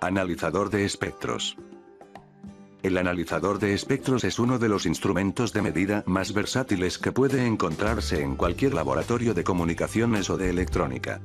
Analizador de espectros. El analizador de espectros es uno de los instrumentos de medida más versátiles que puede encontrarse en cualquier laboratorio de comunicaciones o de electrónica.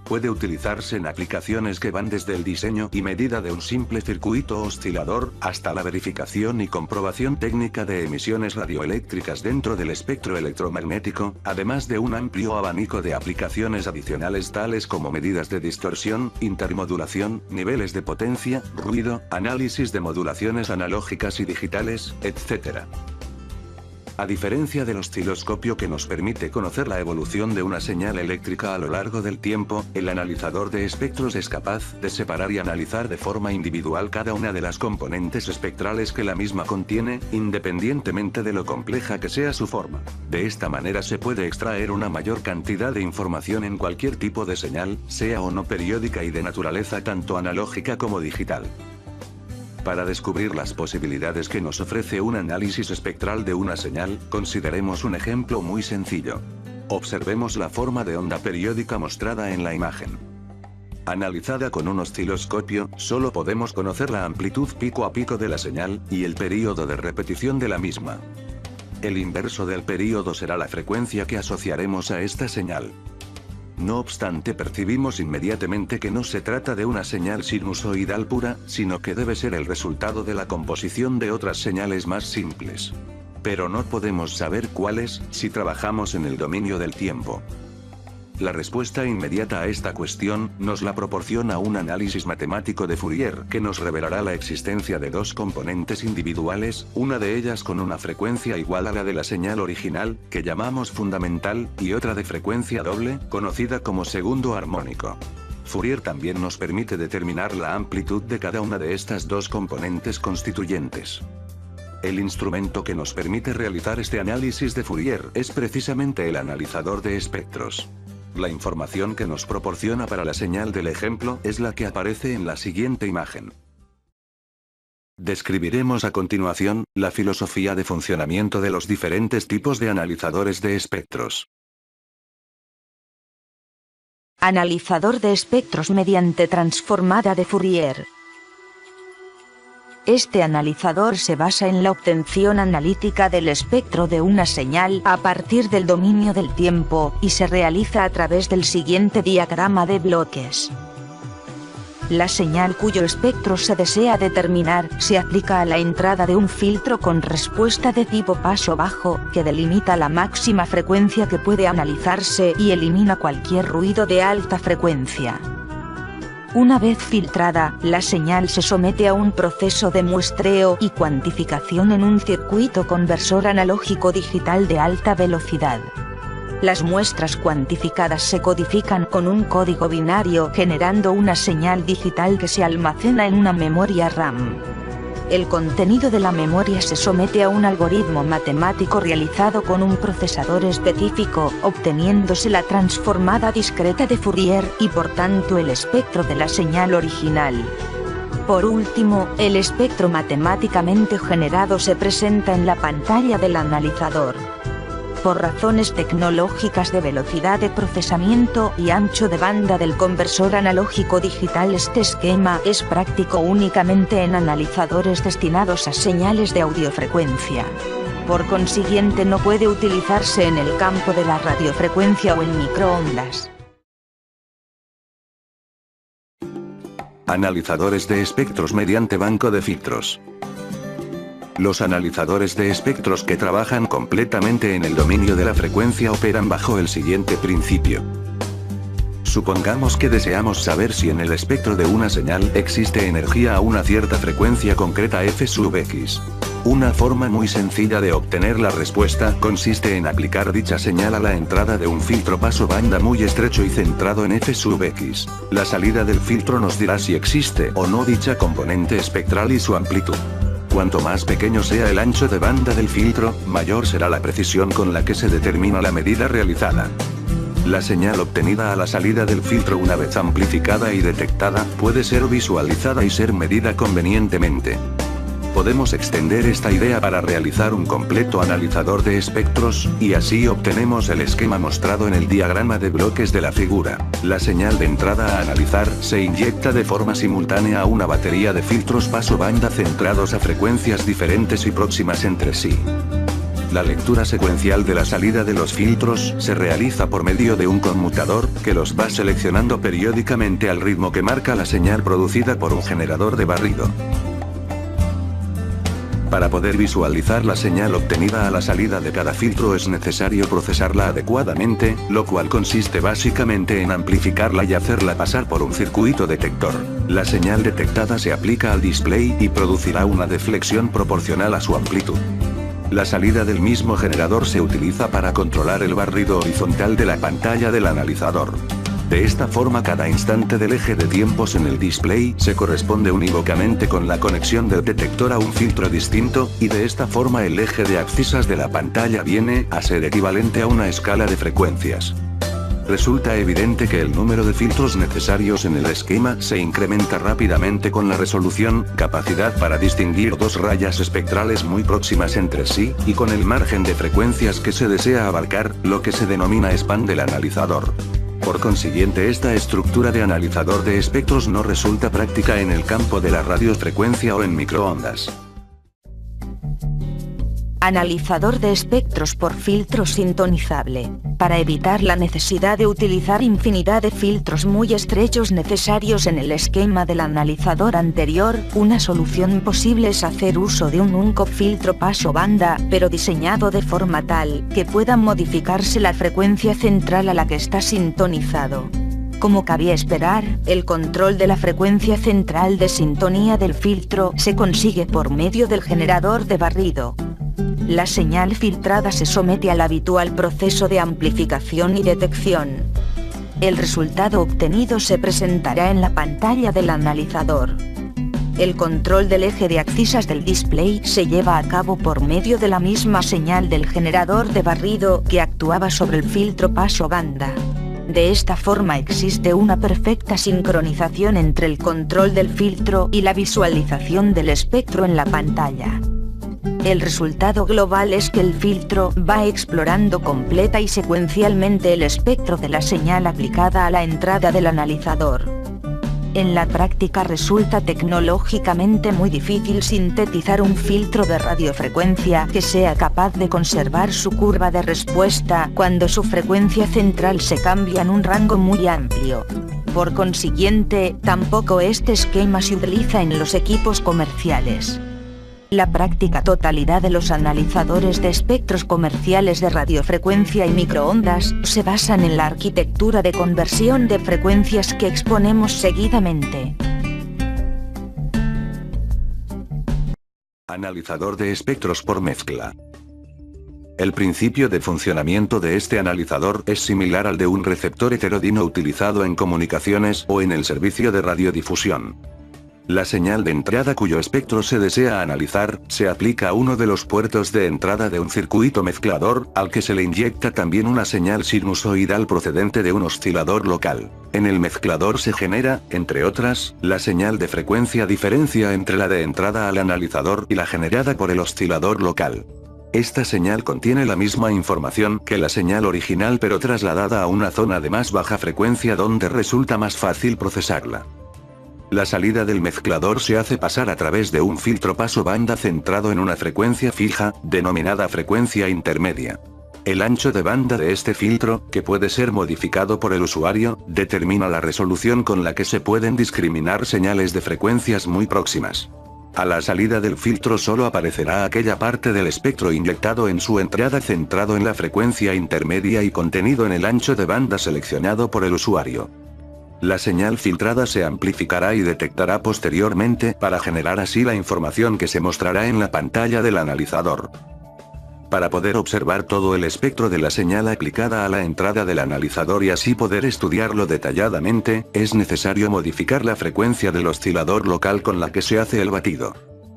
Puede utilizarse en aplicaciones que van desde el diseño y medida de un simple circuito oscilador, hasta la verificación y comprobación técnica de emisiones radioeléctricas dentro del espectro electromagnético, además de un amplio abanico de aplicaciones adicionales tales como medidas de distorsión, intermodulación, niveles de potencia, ruido, análisis de modulaciones analógicas y digitales, etc. A diferencia del osciloscopio que nos permite conocer la evolución de una señal eléctrica a lo largo del tiempo, el analizador de espectros es capaz de separar y analizar de forma individual cada una de las componentes espectrales que la misma contiene, independientemente de lo compleja que sea su forma. De esta manera se puede extraer una mayor cantidad de información en cualquier tipo de señal, sea o no periódica y de naturaleza tanto analógica como digital. Para descubrir las posibilidades que nos ofrece un análisis espectral de una señal, consideremos un ejemplo muy sencillo. Observemos la forma de onda periódica mostrada en la imagen. Analizada con un osciloscopio, solo podemos conocer la amplitud pico a pico de la señal, y el período de repetición de la misma. El inverso del período será la frecuencia que asociaremos a esta señal. No obstante, percibimos inmediatamente que no se trata de una señal sinusoidal pura, sino que debe ser el resultado de la composición de otras señales más simples. Pero no podemos saber cuáles, si trabajamos en el dominio del tiempo. La respuesta inmediata a esta cuestión, nos la proporciona un análisis matemático de Fourier que nos revelará la existencia de dos componentes individuales, una de ellas con una frecuencia igual a la de la señal original, que llamamos fundamental, y otra de frecuencia doble, conocida como segundo armónico. Fourier también nos permite determinar la amplitud de cada una de estas dos componentes constituyentes. El instrumento que nos permite realizar este análisis de Fourier es precisamente el analizador de espectros. La información que nos proporciona para la señal del ejemplo es la que aparece en la siguiente imagen. Describiremos a continuación la filosofía de funcionamiento de los diferentes tipos de analizadores de espectros. Analizador de espectros mediante transformada de Fourier. Este analizador se basa en la obtención analítica del espectro de una señal a partir del dominio del tiempo, y se realiza a través del siguiente diagrama de bloques. La señal cuyo espectro se desea determinar, se aplica a la entrada de un filtro con respuesta de tipo paso bajo, que delimita la máxima frecuencia que puede analizarse y elimina cualquier ruido de alta frecuencia. Una vez filtrada, la señal se somete a un proceso de muestreo y cuantificación en un circuito conversor analógico digital de alta velocidad. Las muestras cuantificadas se codifican con un código binario generando una señal digital que se almacena en una memoria RAM. El contenido de la memoria se somete a un algoritmo matemático realizado con un procesador específico, obteniéndose la transformada discreta de Fourier y por tanto el espectro de la señal original. Por último, el espectro matemáticamente generado se presenta en la pantalla del analizador. Por razones tecnológicas de velocidad de procesamiento y ancho de banda del conversor analógico digital, este esquema es práctico únicamente en analizadores destinados a señales de audiofrecuencia. Por consiguiente no puede utilizarse en el campo de la radiofrecuencia o en microondas. Analizadores de espectros mediante banco de filtros. Los analizadores de espectros que trabajan completamente en el dominio de la frecuencia operan bajo el siguiente principio. Supongamos que deseamos saber si en el espectro de una señal existe energía a una cierta frecuencia concreta f sub x. Una forma muy sencilla de obtener la respuesta consiste en aplicar dicha señal a la entrada de un filtro paso banda muy estrecho y centrado en f sub x. La salida del filtro nos dirá si existe o no dicha componente espectral y su amplitud. Cuanto más pequeño sea el ancho de banda del filtro, mayor será la precisión con la que se determina la medida realizada. La señal obtenida a la salida del filtro una vez amplificada y detectada, puede ser visualizada y ser medida convenientemente. Podemos extender esta idea para realizar un completo analizador de espectros, y así obtenemos el esquema mostrado en el diagrama de bloques de la figura. La señal de entrada a analizar se inyecta de forma simultánea a una batería de filtros paso banda centrados a frecuencias diferentes y próximas entre sí. La lectura secuencial de la salida de los filtros se realiza por medio de un conmutador, que los va seleccionando periódicamente al ritmo que marca la señal producida por un generador de barrido. Para poder visualizar la señal obtenida a la salida de cada filtro es necesario procesarla adecuadamente, lo cual consiste básicamente en amplificarla y hacerla pasar por un circuito detector. La señal detectada se aplica al display y producirá una deflexión proporcional a su amplitud. La salida del mismo generador se utiliza para controlar el barrido horizontal de la pantalla del analizador. De esta forma cada instante del eje de tiempos en el display se corresponde unívocamente con la conexión del detector a un filtro distinto, y de esta forma el eje de abscisas de la pantalla viene a ser equivalente a una escala de frecuencias. Resulta evidente que el número de filtros necesarios en el esquema se incrementa rápidamente con la resolución, capacidad para distinguir dos rayas espectrales muy próximas entre sí, y con el margen de frecuencias que se desea abarcar, lo que se denomina span del analizador. Por consiguiente, esta estructura de analizador de espectros no resulta práctica en el campo de la radiofrecuencia o en microondas. Analizador de espectros por filtro sintonizable. Para evitar la necesidad de utilizar infinidad de filtros muy estrechos necesarios en el esquema del analizador anterior, una solución posible es hacer uso de un único filtro paso banda, pero diseñado de forma tal que pueda modificarse la frecuencia central a la que está sintonizado. Como cabía esperar, el control de la frecuencia central de sintonía del filtro se consigue por medio del generador de barrido. La señal filtrada se somete al habitual proceso de amplificación y detección. El resultado obtenido se presentará en la pantalla del analizador. El control del eje de abscisas del display se lleva a cabo por medio de la misma señal del generador de barrido que actuaba sobre el filtro paso banda. De esta forma existe una perfecta sincronización entre el control del filtro y la visualización del espectro en la pantalla. El resultado global es que el filtro va explorando completa y secuencialmente el espectro de la señal aplicada a la entrada del analizador. En la práctica resulta tecnológicamente muy difícil sintetizar un filtro de radiofrecuencia que sea capaz de conservar su curva de respuesta cuando su frecuencia central se cambia en un rango muy amplio. Por consiguiente, tampoco este esquema se utiliza en los equipos comerciales. La práctica totalidad de los analizadores de espectros comerciales de radiofrecuencia y microondas se basan en la arquitectura de conversión de frecuencias que exponemos seguidamente. Analizador de espectros por mezcla. El principio de funcionamiento de este analizador es similar al de un receptor heterodino utilizado en comunicaciones o en el servicio de radiodifusión. La señal de entrada cuyo espectro se desea analizar, se aplica a uno de los puertos de entrada de un circuito mezclador, al que se le inyecta también una señal sinusoidal procedente de un oscilador local. En el mezclador se genera, entre otras, la señal de frecuencia diferencia entre la de entrada al analizador y la generada por el oscilador local. Esta señal contiene la misma información que la señal original pero trasladada a una zona de más baja frecuencia donde resulta más fácil procesarla. La salida del mezclador se hace pasar a través de un filtro paso banda centrado en una frecuencia fija, denominada frecuencia intermedia. El ancho de banda de este filtro, que puede ser modificado por el usuario, determina la resolución con la que se pueden discriminar señales de frecuencias muy próximas. A la salida del filtro solo aparecerá aquella parte del espectro inyectado en su entrada centrado en la frecuencia intermedia y contenido en el ancho de banda seleccionado por el usuario. La señal filtrada se amplificará y detectará posteriormente para generar así la información que se mostrará en la pantalla del analizador. Para poder observar todo el espectro de la señal aplicada a la entrada del analizador y así poder estudiarlo detalladamente, es necesario modificar la frecuencia del oscilador local con la que se hace el batido.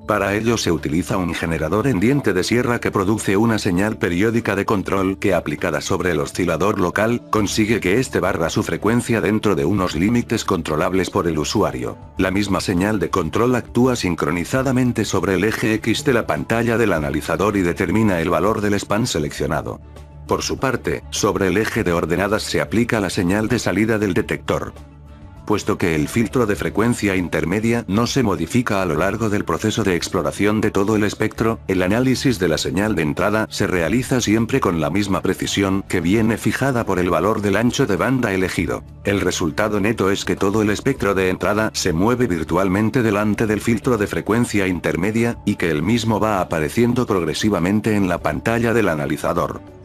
Para ello se utiliza un generador en diente de sierra que produce una señal periódica de control que, aplicada sobre el oscilador local, consigue que éste barra su frecuencia dentro de unos límites controlables por el usuario. La misma señal de control actúa sincronizadamente sobre el eje X de la pantalla del analizador y determina el valor del span seleccionado. Por su parte, sobre el eje de ordenadas se aplica la señal de salida del detector. Puesto que el filtro de frecuencia intermedia no se modifica a lo largo del proceso de exploración de todo el espectro, el análisis de la señal de entrada se realiza siempre con la misma precisión que viene fijada por el valor del ancho de banda elegido. El resultado neto es que todo el espectro de entrada se mueve virtualmente delante del filtro de frecuencia intermedia, y que el mismo va apareciendo progresivamente en la pantalla del analizador.